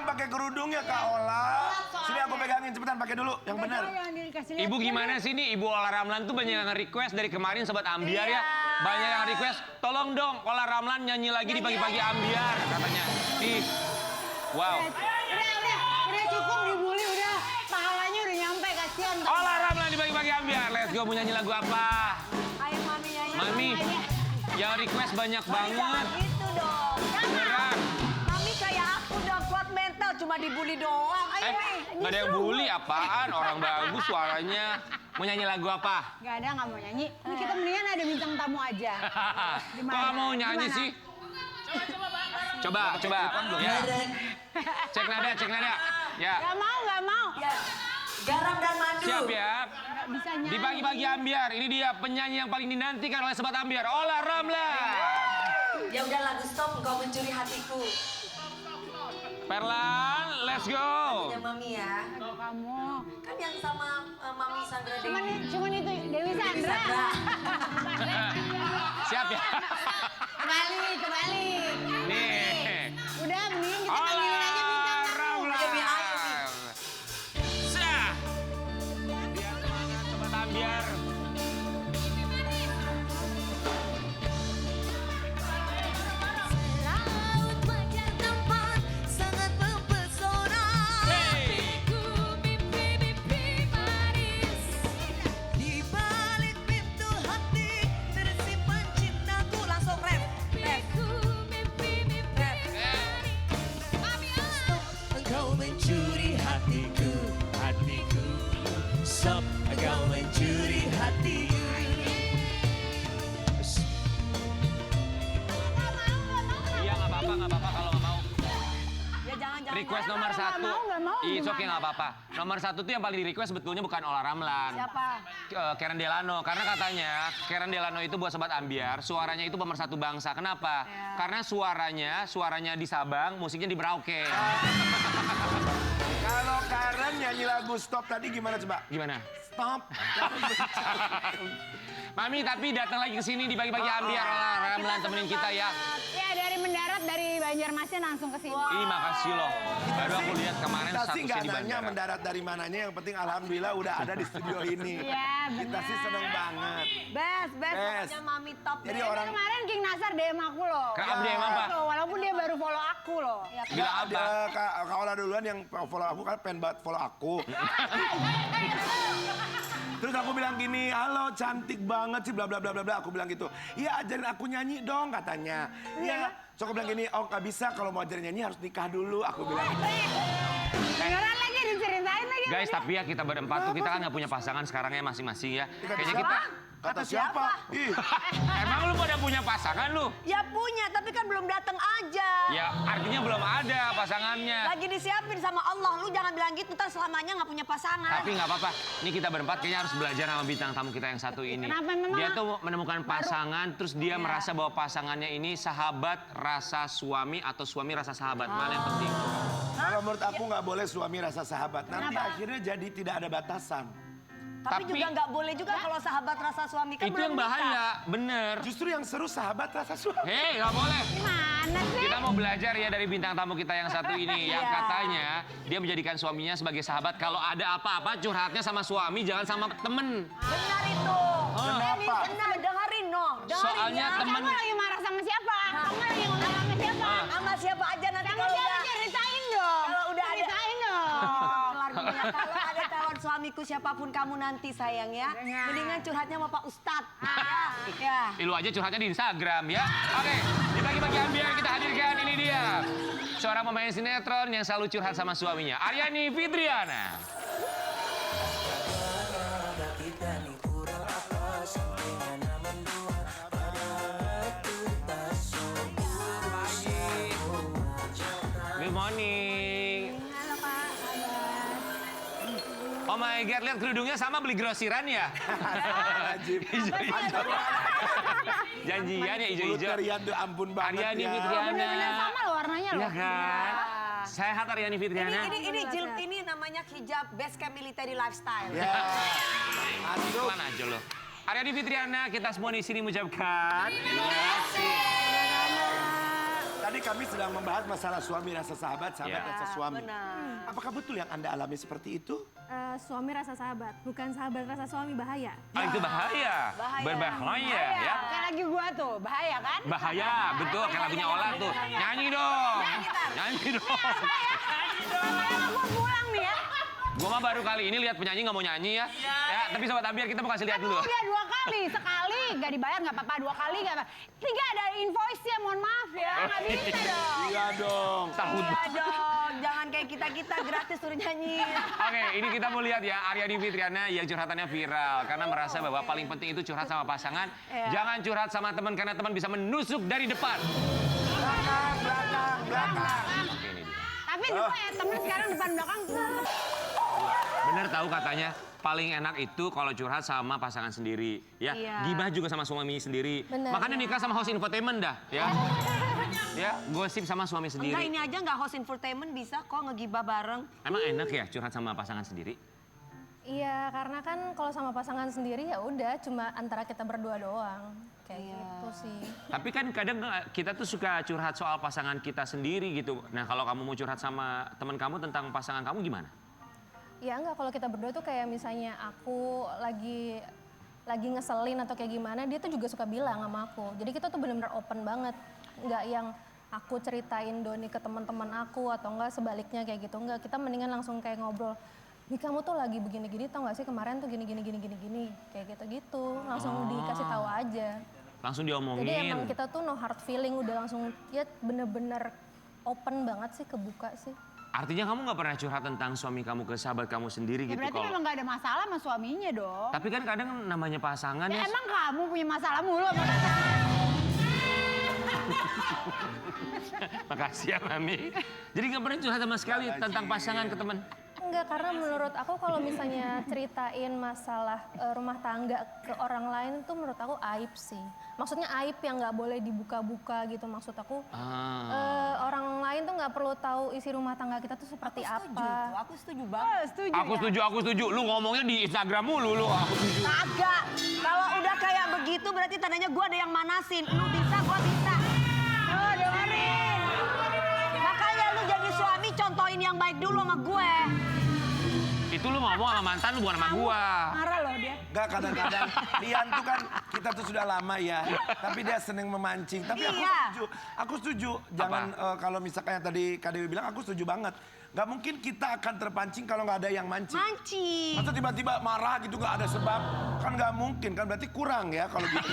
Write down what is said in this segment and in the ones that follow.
pakai kerudung ya Kak Ola. Sini aku pegangin cepetan pakai dulu yang benar. Ibu gimana sih nih Ibu Ola Ramlan tuh banyak yang request dari kemarin Sobat Ambiar ya. Banyak yang request, tolong dong Ola Ramlan nyanyi lagi di pagi-pagi Ambiar katanya. Ih, wow. Udah cukup dibully udah. Pahalanya udah nyampe kasihan. Ola Ramlan di pagi-pagi Ambiar. Let's go, mau nyanyi lagu apa? Ayo Mami nyanyi. Mami, yang request banyak banget. Gitu dong. Beneran. Mami kayak aku udah kuat mental cuma dibully doang. Ayo Mi. Nggak ada yang bully apaan? Orang bagus suaranya. Mau nyanyi lagu apa? Gak ada, gak mau nyanyi. Ini kita mendingan ada bintang tamu aja. Kok nggak mau nyanyi sih? Coba. Ya. Cek nada. Ya. Gak mau. Garam dan madu. Siap ya. Gak bisa nyanyi. Di pagi-pagi Ambiar, ini dia penyanyi yang paling dinantikan oleh Sobat Ambiar, Ola Ramlan. Ya udah lagu stop, engkau mencuri hatiku. Perlan, let's go. Lagunya Mami ya. Kamu. Kan yang sama Mami Sandra Dewi. Cuman itu Dewi Sandra. Siap ya. Kembali. Nih. Udah mending kita Ola panggilin aja bintang tamu. Ramlan. Sah. Biar semangat Sobat Ambiar. Laut wajah tampan sangat mempesona. Hatiku mimpi-mimpi manis. Di balik pintu hati tersimpan cintaku. Langsung rap. Engkau mencuri hatiku. Stop, engkau mencuri hatiku. Iya nggak apa-apa kalau nggak mau. Ya jangan. Request nomor satu. Nggak mau. It's okay nggak apa-apa. Nomor satu tuh yang paling di request sebetulnya bukan Ola Ramlan. Siapa? Karen Delano, karena katanya Karen Delano itu buat Sobat Ambiar, suaranya itu pemersatu bangsa. Kenapa? Ya. Karena suaranya di Sabang, musiknya di Merauke. Kalau Karen nyanyi lagu stop tadi gimana coba? Gimana? Stop. Mami tapi datang lagi ke sini di pagi-pagi Ambiar, Ola Ramlan temenin kita ya. Ya dari mendarat dari Banjarmasin langsung ke sini. Ih makasih loh. Baru aku lihat kemarin Kita sih statusnya nggak di nanya bandara. mendarat dari mananya, yang penting alhamdulillah udah ada di studio ini. Iya, Kita benar. sih seneng banget. Best. Best. Pokoknya Mami top. Jadi deh. orang- Kemarin King Nasar DM aku loh. Kak DM apa? Walaupun dia baru follow aku loh. Ya, Bilang apa? Kak Ola duluan yang follow aku, kan pengen banget follow aku. Terus aku bilang gini, halo cantik banget sih bla bla bla bla bla. Aku bilang gitu, iya ajarin aku nyanyi dong katanya. Iya, so aku bilang gini, oh nggak bisa kalau mau ajarin nyanyi harus nikah dulu. Aku bilang gitu. Beneran lagi diceritain lagi. Guys, tapi ya kita berempat tuh kita kan nggak punya pasangan sekarangnya masing-masing ya. Kayaknya kita... Kata siapa? Ih, Emang lu pada punya pasangan lu? Ya punya, tapi kan belum datang aja. Ya artinya belum ada pasangannya. Lagi disiapin sama Allah. Lu jangan bilang gitu, ntar selamanya nggak punya pasangan. Tapi nggak apa-apa. Ini kita berempat kayaknya harus belajar sama bintang tamu kita yang satu ini. Kenapa memang? Dia tuh menemukan pasangan, terus dia merasa bahwa pasangannya ini sahabat rasa suami atau suami rasa sahabat. Mana yang penting? kalau menurut aku nggak boleh suami rasa sahabat. Nanti akhirnya jadi tidak ada batasan. Tapi juga nggak boleh juga kalau sahabat rasa suami kan Itu belum yang nikah. bahaya, bener. Justru yang seru sahabat rasa suami. Hei, nggak boleh. Mana sih? Kita mau belajar ya dari bintang tamu kita yang satu ini. Yang katanya dia menjadikan suaminya sebagai sahabat. Kalau ada apa-apa curhatnya sama suami, jangan sama temen. Benar itu. Kenapa? Benar, dengerin no. Dengerin Soalnya ya. temen... Kamu lagi marah sama siapa? Kamu lagi ngomong sama siapa? Sama siapa aja nanti Kamu kalau siapa? udah... Ceritain dong. Kalau udah ada- Ceritain dong. Kelar dulu ya. Kalau ada calon suamiku siapapun kamu nanti sayang ya. Dengar. Mendingan curhatnya sama Pak Ustadz. Ya. Lu aja curhatnya di Instagram ya. Oke, di pagi-pagi Ambiar kita hadirkan ini dia. Seorang pemain sinetron yang selalu curhat sama suaminya, Aryani Fitriana. Good morning. Halo Kak, Oh my God, lihat kerudungnya sama beli grosiran ya? Ajib. Hijau-hijau. Janjian ya Mulut hijau-hijau. Rian tuh ampun banget Aryani ya. Fitriana. bener-bener sama loh warnanya loh. Iya kan? Sehat Aryani Fitriana. Ini namanya hijab base camp military lifestyle. Ya. Masuk. Pelan aja lo. Aryani Fitriana, kita semua di sini mengucapkan. Tadi Tadi kami sedang membahas masalah suami rasa sahabat, sahabat Ya. rasa suami. Benar. Apakah betul yang Anda alami seperti itu? Suami rasa sahabat, bukan sahabat rasa suami, bahaya. Ah, itu bahaya. Bahaya. Berbahaya ya. Kayak lagi gua tuh, bahaya kan? Bahaya, betul. Kayak lagunya Ola tuh. Nyanyi dong. Nyanyi dong. Kalau gua pulang nih ya. Gua mah baru kali ini lihat penyanyi nggak mau nyanyi ya. Ya, tapi sobat Ambiar kita mau kasih lihat dulu. Udah 2 kali, sekali nggak dibayar nggak apa-apa, 2 kali nggak apa. 3 ada invoice-nya, mohon maaf ya, nggak bisa dong. Iya dong. Takut. Iya dong, jangan kayak kita gratis suruh nyanyi. Oke, ini kita mau lihat ya Aryani Fitriana yang curhatannya viral karena merasa bahwa paling penting itu curhat sama pasangan. Jangan curhat sama teman karena teman bisa menusuk dari depan. Belakang. Oke, ini dia. Tapi gue ya temen sekarang depan belakang. Bener tahu katanya paling enak itu kalau curhat sama pasangan sendiri ya. Iya. Gibah juga sama suami sendiri. Bener. Makanya nikah sama host infotainment dah ya. Ya, gosip sama suami Enggak, sendiri. ini aja nggak host infotainment bisa kok ngegibah bareng. Emang enak ya curhat sama pasangan sendiri? Iya, karena kan kalau sama pasangan sendiri ya udah cuma antara kita berdua doang. Kayak gitu sih. Tapi kan kadang kita tuh suka curhat soal pasangan kita sendiri gitu. Nah, kalau kamu mau curhat sama teman kamu tentang pasangan kamu gimana? Ya enggak, kalau kita berdua tuh kayak misalnya aku lagi ngeselin atau kayak gimana, dia tuh juga suka bilang sama aku. Jadi kita tuh benar-benar open banget. Enggak yang aku ceritain Doni ke teman-teman aku atau enggak sebaliknya kayak gitu. Enggak, kita mendingan langsung kayak ngobrol. Nih kamu tuh lagi begini-gini, tau gak sih kemarin tuh gini kayak gitu-gitu. Langsung dikasih tahu aja. Langsung diomongin. Jadi emang kita tuh no hard feeling, udah langsung ya bener-bener open banget sih, kebuka sih. Artinya kamu nggak pernah curhat tentang suami kamu ke sahabat kamu sendiri Ya gitu berarti kalau. memang nggak ada masalah sama suaminya dong. Tapi kan kadang namanya pasangan Ya ya. emang kamu punya masalah mulu sama pasangan. Makasih ya Mami. Jadi nggak pernah curhat sama sekali tentang pasangan ke teman. Enggak, karena menurut aku kalau misalnya ceritain masalah rumah tangga ke orang lain tuh menurut aku aib sih. Maksudnya aib yang nggak boleh dibuka-buka gitu. Maksud aku orang lain tuh nggak perlu tahu isi rumah tangga kita tuh seperti apa. Aku setuju banget. Aku setuju. Lu ngomongnya di Instagram mulu lu. Aku setuju. Kagak. Kalau udah kayak begitu berarti tandanya gue ada yang manasin. Lu bisa, gue bisa. Oh, dengerin. Makanya lu jadi suami contohin yang baik dulu sama gue. Itu lu ngomong sama mantan lu bukan sama gua. Marah loh dia. Enggak, kadang-kadang Lian tuh kan kita tuh sudah lama ya, tapi dia seneng memancing. Tapi Iya. aku setuju. Jangan kalau misalkan yang tadi Kak Dewi bilang, aku setuju banget. Gak mungkin kita akan terpancing kalau nggak ada yang mancing. Mancing. Masa tiba-tiba marah gitu nggak ada sebab, kan nggak mungkin kan, berarti kurang ya kalau gitu.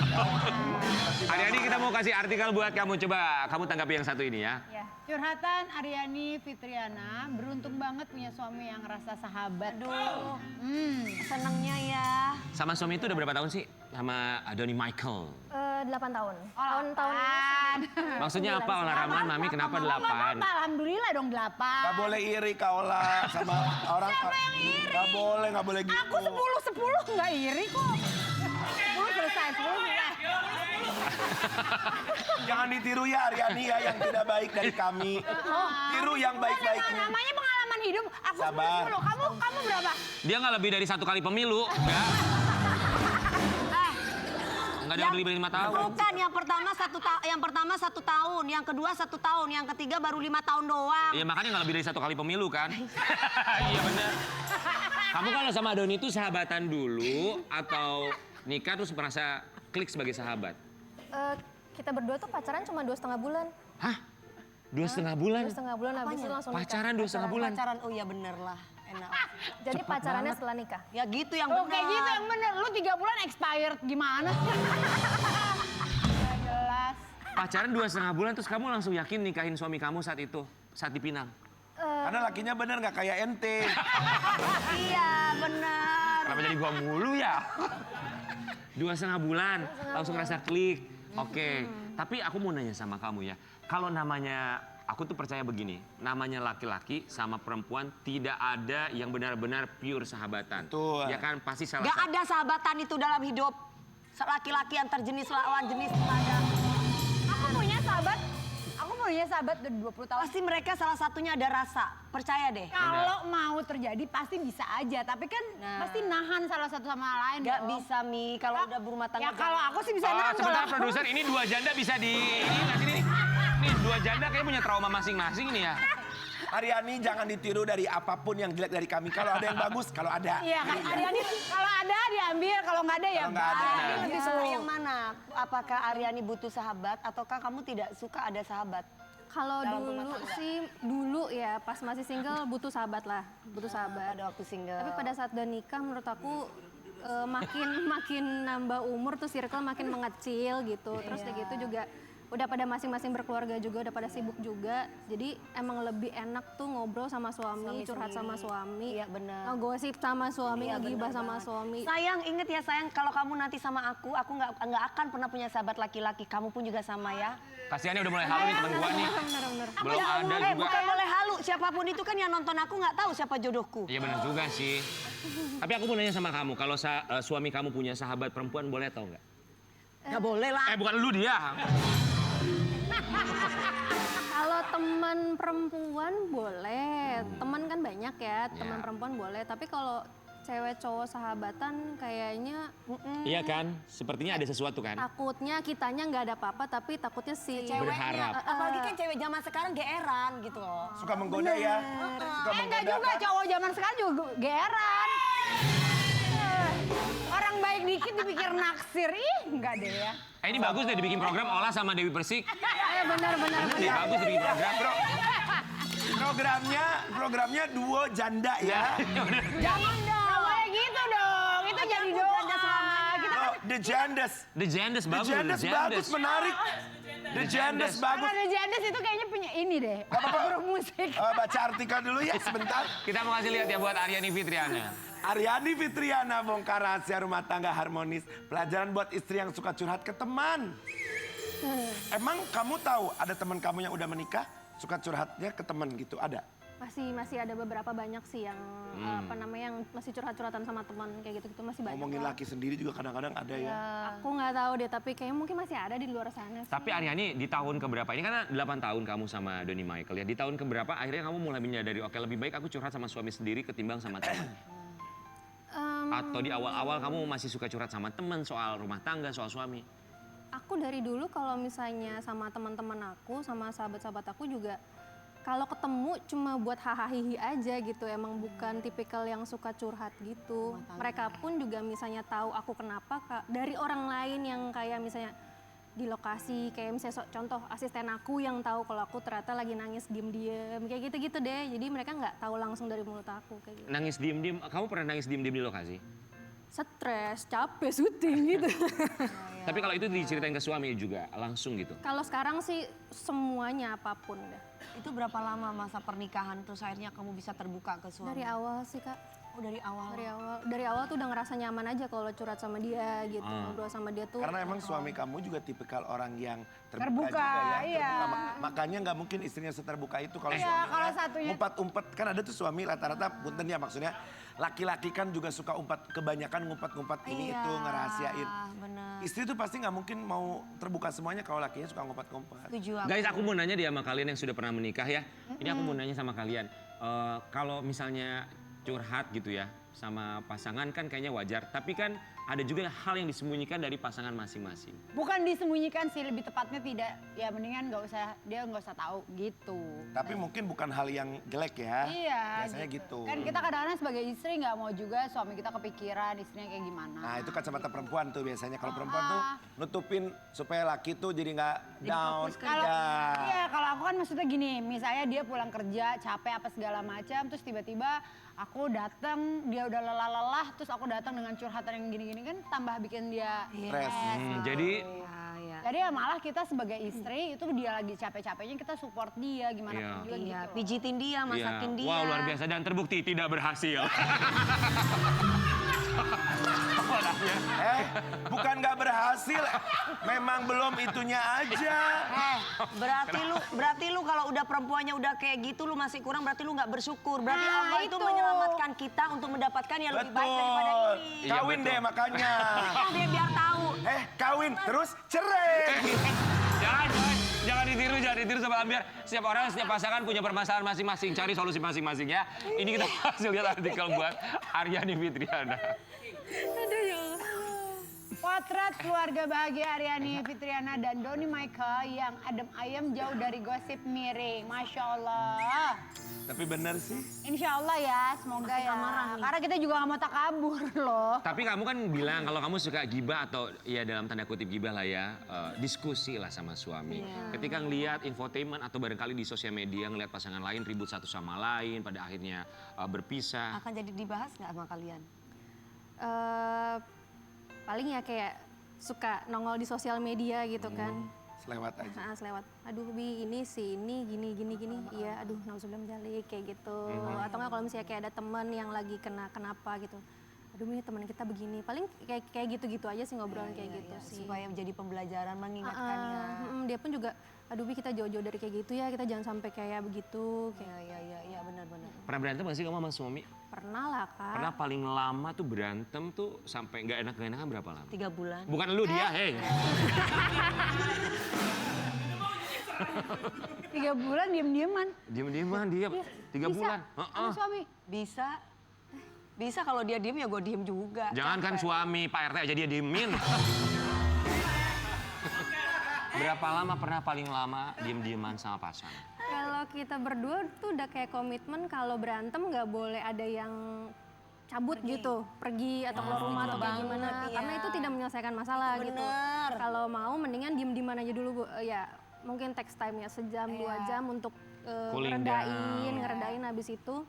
Adik-adik kita mau kasih artikel buat kamu, coba kamu tanggapi yang satu ini ya. Ya. Curhatan Aryani Fitriana, beruntung banget punya suami yang rasa sahabat. Aduh, senengnya ya. Sama suami itu udah berapa tahun sih? Sama Doni Michael. 8 tahun. Tahun-tahun ini. Maksudnya apa Ola Ramlan, Mami kenapa 8? Alhamdulillah dong 8. Gak boleh iri Kaola sama orang. Siapa yang iri? Gak boleh gitu. Aku 10 nggak iri kok. 10 selesai. Jangan ditiru ya Aryani ya yang tidak baik dari kami. Tiru yang baik-baiknya. Namanya pengalaman hidup. Aku Sabar. 10. Kamu berapa? Dia nggak lebih dari 1 kali pemilu, ya. Nggak ada yang lebih dari 5 tahun. Bukan, yang pertama 1 tahun, yang kedua 1 tahun, yang ketiga baru 5 tahun doang. Iya makanya nggak lebih dari 1 kali pemilu kan. Iya bener. Kamu kalau sama Doni itu sahabatan dulu atau nikah terus merasa klik sebagai sahabat? Kita berdua tuh pacaran cuma 2,5 bulan. Hah? 2,5 bulan? 2,5 bulan habis itu langsung nikah. Pacaran 2,5 bulan? Pacaran, oh iya bener lah, enak. Jadi pacarannya setelah nikah. Ya gitu yang Oh bener. kayak gitu yang bener. Lu 3 bulan expired gimana sih? Nggak jelas. Pacaran 2,5 bulan terus kamu langsung yakin nikahin suami kamu saat itu? Saat dipinang? Karena lakinya bener nggak kayak ente. Iya bener. Kenapa jadi gua mulu ya? 2,5 bulan langsung rasa klik. Oke. Tapi aku mau nanya sama kamu ya. Kalau namanya, aku tuh percaya begini. Namanya laki-laki sama perempuan tidak ada yang benar-benar pure sahabatan. Betul. Ya kan pasti salah Gak satu. ada sahabatan itu dalam hidup. Laki-laki antar jenis lawan jenis nggak ada. Aku punya sahabat udah 20 tahun. Pasti mereka salah satunya ada rasa. Percaya deh. Kalau mau terjadi pasti bisa aja, tapi kan pasti nahan salah satu sama lain. Gak dong. bisa Mi, kalau udah berumah tangga. Ya kalau aku sih bisa nahan. Sebentar kalau- produser, ini 2 janda bisa di... Ini nggak sini nih? Nih dua janda kayaknya punya trauma masing-masing nih ya. Aryani jangan ditiru dari apapun yang jelek dari kami. Kalau ada yang bagus, kalau ada. Iya kan Aryani kalau ada diambil, kalau nggak ada ya Kalau nggak ada. bye. Tapi lebih suka yang mana? Apakah Aryani butuh sahabat ataukah kamu tidak suka ada sahabat? Kalau Dalam rumah dulu tangga. sih, dulu ya pas masih single butuh sahabat lah, butuh sahabat. Pada waktu single. Tapi pada saat udah nikah menurut aku makin nambah umur tuh circle makin mengecil gitu. Terus kayak gitu juga udah pada masing-masing berkeluarga juga, udah pada sibuk juga. Jadi emang lebih enak tuh ngobrol sama suami, curhat sama suami. Iya, benar. Ngegosip sama suami, Iya, ngegibah benar sama banget. suami. Sayang, inget ya sayang, kalau kamu nanti sama aku nggak akan pernah punya sahabat laki-laki. Kamu pun juga sama ya. Kasihannya udah mulai halu nih teman gua nih. Bener-bener. Belum ada juga. Bukan boleh halu, siapapun itu kan yang nonton aku nggak tahu siapa jodohku. Iya benar juga sih. Tapi aku mau nanya sama kamu, kalau suami kamu punya sahabat perempuan boleh atau enggak? Nggak boleh lah. Bukan lu dia. Kalau teman perempuan boleh, teman kan banyak ya, teman perempuan boleh. Tapi kalau cewek cowok sahabatan kayaknya Iya kan? Sepertinya ada sesuatu kan? takutnya kitanya nggak ada apa-apa, tapi takutnya si Berharap. Apalagi kan cewek zaman sekarang geeran gitu loh. Suka menggoda ya. Suka Enggak menggoda juga kan? cowok zaman sekarang juga geran. Orang baik dikit dipikir naksir, ih enggak deh ya. Ini bagus deh dibikin program Olah sama Dewi Persik. benar. Ini bagus dibikin program. Bro, programnya duo janda ya. Jangan dong. Nggak boleh gitu dong. Itu jadi doa. Kita Oh, The Jandas. The Jandas The bagus. Jandas bagus, menarik. The Jandas bagus. Karena The Jandas itu kayaknya punya ini deh. Grup musik. Baca artikel dulu ya sebentar. Kita mau kasih lihat ya buat Aryani Fitriana. Aryani Fitriana bongkar rahasia rumah tangga harmonis. Pelajaran buat istri yang suka curhat ke teman. Emang kamu tahu ada teman kamu yang udah menikah suka curhatnya ke teman gitu? Ada? masih ada beberapa banyak sih yang apa namanya yang masih curhat-curhatan sama teman kayak gitu masih banyak. Ngomongin lah. laki sendiri juga kadang-kadang ada ya. Aku nggak tahu deh, tapi kayaknya mungkin masih ada di luar sana sih. Tapi Aryani di tahun keberapa? Ini kan 8 tahun kamu sama Doni Michael ya. Di tahun keberapa akhirnya kamu mulai menyadari oke lebih baik aku curhat sama suami sendiri ketimbang sama teman? Atau di awal-awal kamu masih suka curhat sama teman soal rumah tangga, soal suami? Aku dari dulu kalau misalnya sama teman-teman aku, sama sahabat-sahabat aku juga kalau ketemu cuma buat hahaha aja gitu, emang bukan tipikal yang suka curhat gitu. Mereka pun juga misalnya tahu aku kenapa dari orang lain yang kayak misalnya di lokasi, kayak misalnya contoh asisten aku yang tahu kalau aku ternyata lagi nangis diem-diem, kayak gitu-gitu deh. Jadi mereka nggak tahu langsung dari mulut aku kayak gitu. Nangis diem-diem, kamu pernah nangis diem-diem di lokasi? Stres, capek, syuting gitu. Tapi kalau itu diceritain ke suami juga langsung gitu? Kalau sekarang sih semuanya apapun deh. Itu berapa lama masa pernikahan terus akhirnya kamu bisa terbuka ke suami? Dari awal sih Kak. Oh, dari awal. Dari awal tuh udah ngerasa nyaman aja kalau curhat sama dia gitu, ngobrol sama dia tuh. Karena emang suami kamu juga tipikal orang yang terbuka, Terbuka, juga ya. iya. Makanya nggak mungkin istrinya seterbuka itu kalau Iya, suaminya kalau satunya- ngumpat-ngumpat. Kan ada tuh suami rata-rata, punten ya maksudnya. Laki-laki kan juga suka kebanyakan ngumpat-ngumpat ini itu, ngerahasiain. Bener. Istri tuh pasti nggak mungkin mau terbuka semuanya kalau lakinya suka ngumpat-ngumpat. Setuju aku. Guys, aku mau nanya dia sama kalian yang sudah pernah menikah ya. Ini aku mau nanya sama kalian. Kalau misalnya curhat gitu ya sama pasangan kan kayaknya wajar. Tapi kan ada juga hal yang disembunyikan dari pasangan masing-masing. Bukan disembunyikan sih, lebih tepatnya tidak. Ya mendingan dia nggak usah tahu gitu. Tapi mungkin bukan hal yang jelek ya. Iya. Biasanya gitu. Kan kita kadang-kadang sebagai istri nggak mau juga suami kita kepikiran istrinya kayak gimana. Nah itu kacamata perempuan tuh biasanya. Kalau perempuan tuh nutupin supaya laki tuh jadi nggak down. Kalau Ya. iya, kalau aku kan maksudnya gini, misalnya dia pulang kerja capek apa segala macam, terus tiba-tiba aku datang, dia udah lelah-lelah, terus aku datang dengan curhatan yang gini-gini kan tambah bikin dia Stres. Jadi Jadi ya malah kita sebagai istri itu dia lagi capek-capeknya kita support dia gimana Iya. pun juga Iya, gitu. pijitin dia, masakin dia. Wow, luar biasa dan terbukti tidak berhasil. Apa namanya? Bukan nggak berhasil, memang belum itunya aja. Berarti lu kalau udah perempuannya udah kayak gitu lu masih kurang, berarti lu nggak bersyukur. Berarti Nah, Allah itu itu. menyelamatkan kita untuk mendapatkan yang lebih baik daripada Betul. ini. Iya, Kawin betul. deh makanya. Ya, dia biar tahu. Kawin terus cerai. Jangan ditiru sobat Ambiar. Setiap orang, setiap pasangan punya permasalahan masing-masing, cari solusi masing-masing ya. Ini kita hasil lihat artikel buat Aryani Fitriana. Aduh ya Allah. Potret keluarga bahagia Aryani Fitriana dan Doni Michael yang adem ayem jauh dari gosip miring. Masya Allah. Tapi benar sih. Insya Allah ya, semoga ya. Karena kita juga gak mau takabur loh. Tapi kamu kan bilang kalau kamu suka gibah atau ya dalam tanda kutip gibah lah ya, diskusi lah sama suami. Ketika ngelihat infotainment atau barangkali di sosial media ngelihat pasangan lain ribut satu sama lain, pada akhirnya berpisah. Akan jadi dibahas nggak sama kalian? Paling ya kayak suka nongol di sosial media gitu kan. Selewat aja. Selewat, aduh Bi ini sih ini gini. Iya aduh nauzubillah menjalik kayak gitu. Atau nggak kalau misalnya kayak ada teman yang lagi kenapa gitu. Aduh ini teman kita begini. Paling kayak gitu-gitu aja sih ngobrolan kayak gitu sih. Supaya menjadi pembelajaran mengingatkan ya. Dia pun juga, aduh Bi kita jauh-jauh dari kayak gitu ya. Kita jangan sampai kayak begitu. Kayak Ya benar-benar. Pernah berantem gak sih kamu sama suami? pernah lah Kak. Pernah paling lama tuh berantem tuh sampai nggak enakan berapa lama? 3 bulan. Bukan lu dia, hei. 3 bulan diem-dieman. Diem-dieman dia, 3 bulan. Sama suami. Bisa kalau dia diem ya gue diem juga. Jangan kan suami, Pak RT aja dia diemin. Berapa lama pernah paling lama diem-dieman sama pasangan? Kalau kita berdua tuh udah kayak komitmen kalau berantem nggak boleh ada yang cabut gitu, pergi atau keluar rumah atau kayak gimana. Iya. Karena itu tidak menyelesaikan masalah gitu. Kalau mau mendingan diem-dieman aja dulu Bu. Ya mungkin text time ya sejam 2 jam untuk Cooling ngeredain habis itu.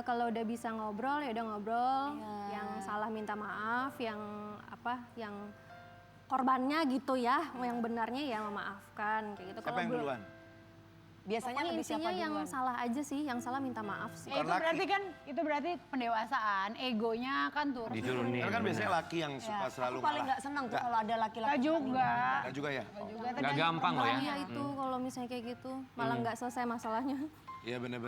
Kalau udah bisa ngobrol ya udah ngobrol. Yang salah minta maaf, yang korbannya gitu ya, yang benarnya ya memaafkan kayak gitu. Siapa yang duluan? Biasanya Pokoknya lebih siapa intinya yang duluan? salah aja sih, yang salah minta maaf sih. Itu berarti pendewasaan, egonya kan turun. Diturunin. Karena kan biasanya laki yang suka selalu Aku paling nggak senang tuh kalau ada laki-laki. Gak juga. Enggak juga ya? Nggak gampang loh ya. Iya itu kalau misalnya kayak gitu, malah nggak selesai masalahnya. Iya benar.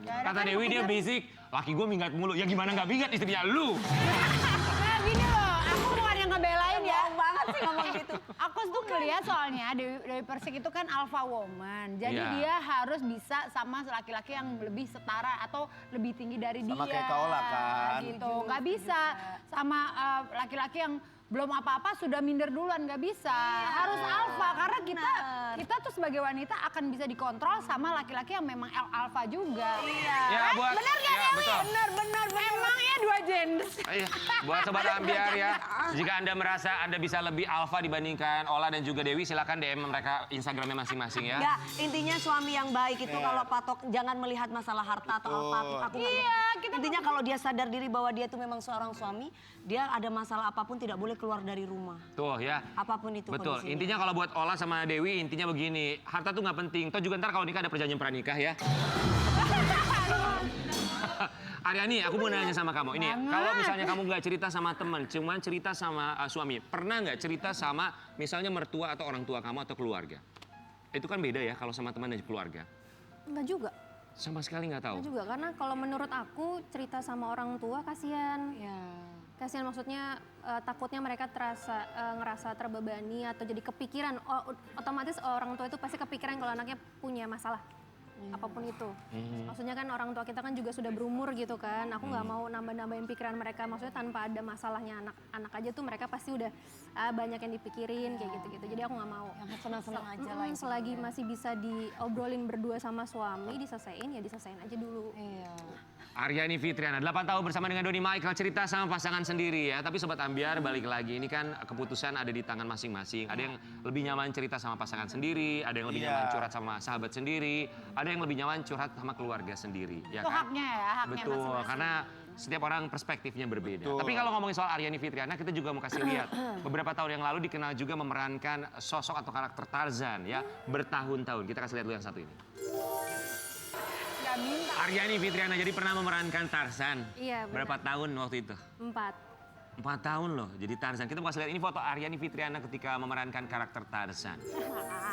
Kata Dewi dia basic, laki gue minggat mulu. Ya gimana nggak minggat istrinya lu? Nah gini loh, aku bukan yang ngebelain ya. Bohong banget sih ngomong gitu. Aku tuh ngeliat soalnya Dewi Persik itu kan alpha woman. Jadi Iya. dia harus bisa sama laki-laki yang lebih setara atau lebih tinggi dari Sama dia. kayak Kaola kan. Gitu, nggak bisa sama laki-laki yang belum apa-apa sudah minder duluan, nggak bisa. Harus alpha karena kita tuh sebagai wanita akan bisa dikontrol sama laki-laki yang memang alpha juga. Iya. Ya buat, Benar gak ya, Dewi? betul. Benar. Emang ya 2 gender. Iya, buat Sobat Ambiar ya, jika Anda merasa Anda bisa lebih alfa dibandingkan Ola dan juga Dewi, silakan DM mereka Instagramnya masing-masing ya. Enggak, intinya suami yang baik itu kalau patok jangan melihat masalah harta atau apa. Aku nggak lihat. Intinya kalau dia sadar diri bahwa dia itu memang seorang suami, dia ada masalah apapun tidak boleh keluar dari rumah. Tuh ya. Apapun itu Betul, kondisinya. intinya kalau buat Ola sama Dewi intinya begini, harta tuh nggak penting. Toh juga ntar kalau nikah ada perjanjian pranikah ya. Aryani, aku mau nanya sama kamu. Ini, kalau misalnya kamu nggak cerita sama teman, cuman cerita sama suami, pernah nggak cerita sama misalnya mertua atau orang tua kamu atau keluarga? Itu kan beda ya kalau sama teman dan keluarga. Enggak juga. Sama sekali nggak tahu. Enggak juga karena kalau menurut aku cerita sama orang tua kasihan. Ya. Kasihan maksudnya takutnya mereka ngerasa terbebani atau jadi kepikiran. Otomatis orang tua itu pasti kepikiran kalau anaknya punya masalah. Apapun itu. Maksudnya kan orang tua kita kan juga sudah berumur gitu kan. Aku nggak mau nambah-nambahin pikiran mereka. Maksudnya tanpa ada masalahnya anak aja tuh mereka pasti udah banyak yang dipikirin kayak gitu-gitu. Jadi aku nggak mau. Yang senang-senang aja lah. Selagi masih bisa diobrolin berdua sama suami, diselesain ya diselesain aja dulu. Iya. Aryani Fitriana, 8 tahun bersama dengan Doni Michael, cerita sama pasangan sendiri ya. Tapi Sobat Ambiar balik lagi, ini kan keputusan ada di tangan masing-masing. Ada yang lebih nyaman cerita sama pasangan sendiri, ada yang lebih nyaman curhat sama sahabat sendiri, ada yang lebih nyaman curhat sama keluarga sendiri. Ya Itu kan? haknya ya, haknya Betul, masing-masing. karena setiap orang perspektifnya berbeda. Betul. Tapi kalau ngomongin soal Aryani Fitriana, kita juga mau kasih lihat. Beberapa tahun yang lalu dikenal juga memerankan sosok atau karakter Tarzan ya, bertahun-tahun. Kita kasih lihat dulu yang satu ini. Gak minta. Aryani Fitriana jadi pernah memerankan Tarzan. Iya, benar. Berapa tahun waktu itu? 4. 4 tahun loh jadi Tarzan. Kita mau kasih lihat ini foto Aryani Fitriana ketika memerankan karakter Tarzan.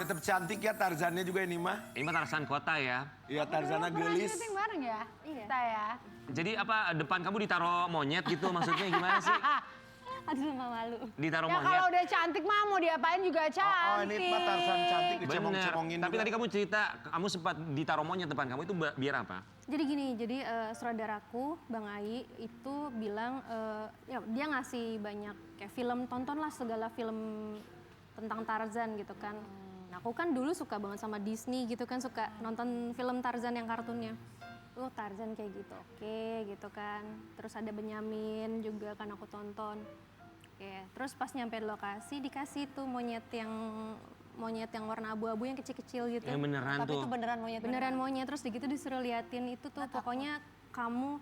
Tetap cantik ya Tarzannya juga ini mah. Ini mah Tarzan kota ya. Iya Tarzannya Pernah gelis. syuting bareng ya? Iya. Kita ya. Jadi apa depan kamu ditaruh monyet gitu maksudnya gimana sih? Aduh, nggak malu. Ditaruh Ya monyet. kalau udah cantik mah mau diapain juga cantik. Oh, ini Pak Tarzan cantik Bener. dicemong-cemongin Tapi juga. tadi kamu cerita, kamu sempat ditaruh monyet depan kamu itu biar apa? Jadi gini, jadi saudaraku Bang Ai itu bilang ya dia ngasih banyak kayak film, tontonlah segala film tentang Tarzan gitu kan. Nah, aku kan dulu suka banget sama Disney gitu kan, suka nonton film Tarzan yang kartunnya. Oh, Tarzan kayak gitu, oke gitu kan. Terus ada Benyamin juga kan aku tonton. Oke, terus pas nyampe lokasi dikasih tuh monyet yang warna abu-abu yang kecil-kecil gitu. Yang beneran Tapi tuh. itu beneran monyet. Beneran monyet, terus gitu disuruh liatin itu tuh pokoknya kamu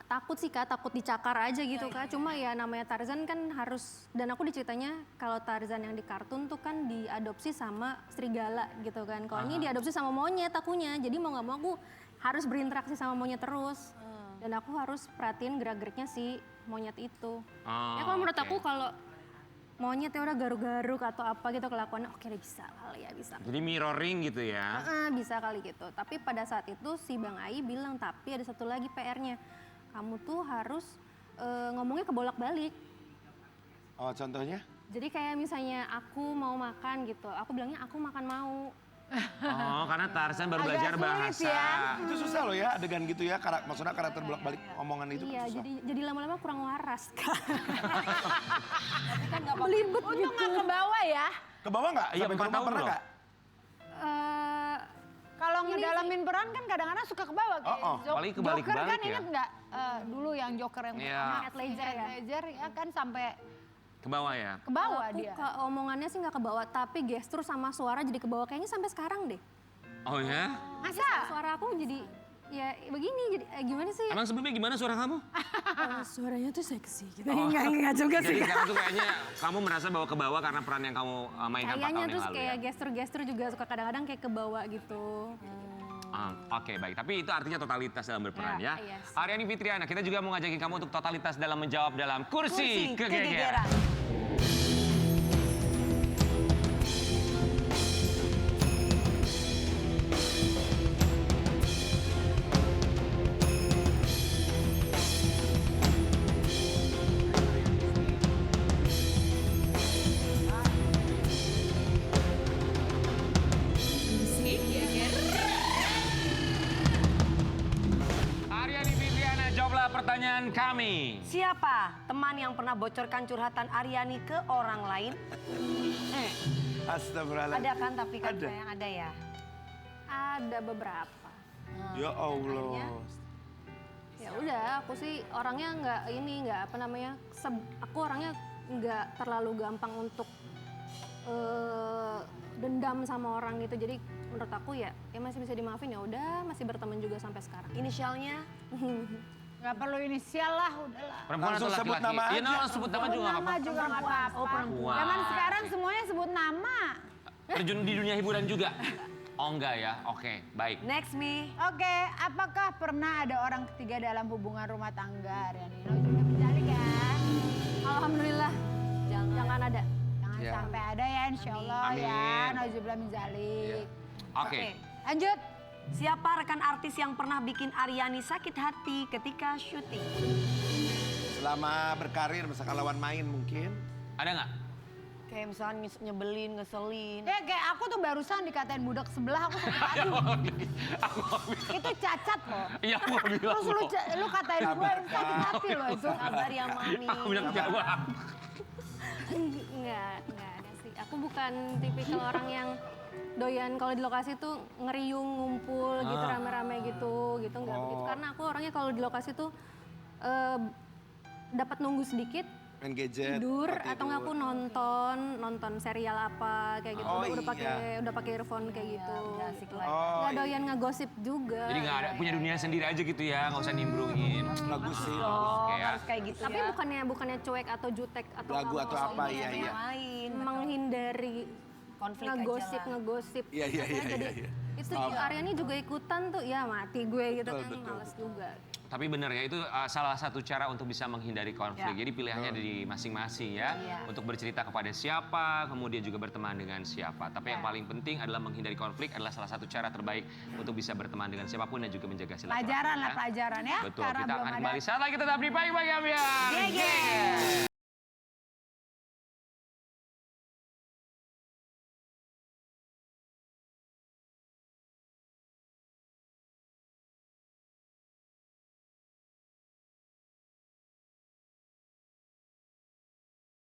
takut sih Kak, takut dicakar aja gitu Kak. Cuma ya namanya Tarzan kan harus, dan aku diceritanya kalau Tarzan yang di kartun tuh kan diadopsi sama serigala gitu kan. Kalau ini diadopsi sama monyet akunya, jadi mau nggak mau aku harus berinteraksi sama monyet terus. Dan aku harus perhatiin gerak-geriknya si monyet itu. Ya kalau menurut oke. aku kalau monyet ya udah garuk-garuk atau apa gitu kelakuannya, oke deh bisa kali ya, bisa. Jadi mirroring gitu ya. Bisa kali gitu. Tapi pada saat itu si Bang Ai bilang, tapi ada satu lagi PR-nya. Kamu tuh harus ngomongnya kebolak-balik. Oh, contohnya? Jadi kayak misalnya aku mau makan gitu, aku bilangnya aku makan mau. Oh, karena Tarzan baru Agak belajar sulit bahasa. ya. Itu susah loh ya, adegan gitu ya. Maksudnya karakter bolak-balik omongan itu Iya, susah. jadi lama-lama kurang waras Kak. Belibet Untung gitu. nggak ke bawah ya. Ke bawah nggak? Iya, Sampai ke 4 rumah tahun pernah loh. nggak? Kalau ngedalamin peran kan kadang-kadang suka ke bawah. Kayak Oh, apalagi Joker kebalik-balik kan ya. inget nggak dulu yang Joker yang Iya. Heath Ledger ya. Ledger ya kan sampai Ke bawah ya. ke bawah Aku dia. omongannya sih nggak ke bawah, tapi gestur sama suara jadi ke bawah kayaknya sampai sekarang deh. Oh ya? Masa? Suara aku jadi ya begini, jadi gimana sih? Emang sebelumnya gimana suara kamu? Suaranya tuh seksi gitu. Oh. Enggak juga Jadi sekarang tuh kayaknya kamu merasa bahwa ke bawah karena peran yang kamu mainkan 4 Kayaknya tahun yang terus lalu kayak ya? gestur-gestur juga suka kadang-kadang kayak ke bawah gitu. Oke, baik. Tapi itu artinya totalitas dalam berperan ya. Iya. Aryani Fitriana, kita juga mau ngajakin kamu untuk totalitas dalam menjawab dalam kursi kegegeran. kegegeran. Aryani Fitriana, jawablah pertanyaan kami. Siapa teman yang pernah bocorkan curhatan Aryani ke orang lain? Astagfirullahaladzim. Ada kan, tapi kan Ada. yang ada ya. Ada beberapa. Ya Allah. Ya udah, aku sih orangnya nggak apa namanya, aku orangnya nggak terlalu gampang untuk dendam sama orang gitu. Jadi menurut aku ya masih bisa dimaafin, ya udah, masih berteman juga sampai sekarang. Inisialnya? Nggak perlu inisial lah, udahlah. Perempuan Langsung atau sebut laki-laki? nama Iya, aja. no, sebut nama juga nggak Nama apa-apa. juga nggak apa-apa. Oh, perempuan. Zaman sekarang semuanya sebut nama. Terjun di dunia hiburan juga? Oh enggak ya, oke, baik. Next me. Oke, apakah pernah ada orang ketiga dalam hubungan rumah tangga, Aryani? Juga menjalik ya. Alhamdulillah, jangan ada. Jangan Ya. sampai ada ya, insya Allah ya. Amin. Nauzubillah min dzalik. Oke. Lanjut. Siapa rekan artis yang pernah bikin Aryani sakit hati ketika syuting? Selama berkarir, misalkan lawan main mungkin. Ada nggak? Kayak misalnya nyebelin, ngeselin. Ya kayak aku tuh barusan dikatain budak sebelah, aku sakit hati. Aku nggak bilang. Itu cacat loh. Iya, aku nggak bilang. Terus lu katain gue sakit hati loh itu. Sabar ya Mami. Aku bilang jawab. Enggak ada sih. Aku bukan tipikal orang yang doyan kalau di lokasi tuh ngeriung, ngumpul gitu rame-rame gitu enggak begitu. Karena aku orangnya kalau di lokasi tuh dapat nunggu sedikit, Main gadget. tidur oh, atau nggak aku nonton serial apa kayak gitu. Oh, Udah pakai earphone kayak gitu. Oh, Nggak doyan ngegosip juga. Jadi nggak ada, punya dunia sendiri aja gitu ya, nggak usah nimbrungin. bagus sih. Oke ya. Harus kayak gitu Tapi ya. bukannya cuek atau jutek atau Lagu nggak atau mau apa, ini, iya, kayak iya. Main. menghindari Konflik aja lah. ngegosip. Iya, iya, iya, Jadi iya, iya. itu Aryani juga ikutan tuh, ya mati gue gitu Betul, kan, betul, males juga. Tapi benar ya, itu salah satu cara untuk bisa menghindari konflik. Jadi pilihannya dari masing-masing ya. Iya. Untuk bercerita kepada siapa, kemudian juga berteman dengan siapa. Tapi yang paling penting adalah menghindari konflik adalah salah satu cara terbaik untuk bisa berteman dengan siapapun dan juga menjaga silaturahmi. Pelajaran lah, ya. pelajaran ya. Betul, Karena kita belum akan ada- kembali saat lagi tetap di Pagi Pagi Ambiar. Gege.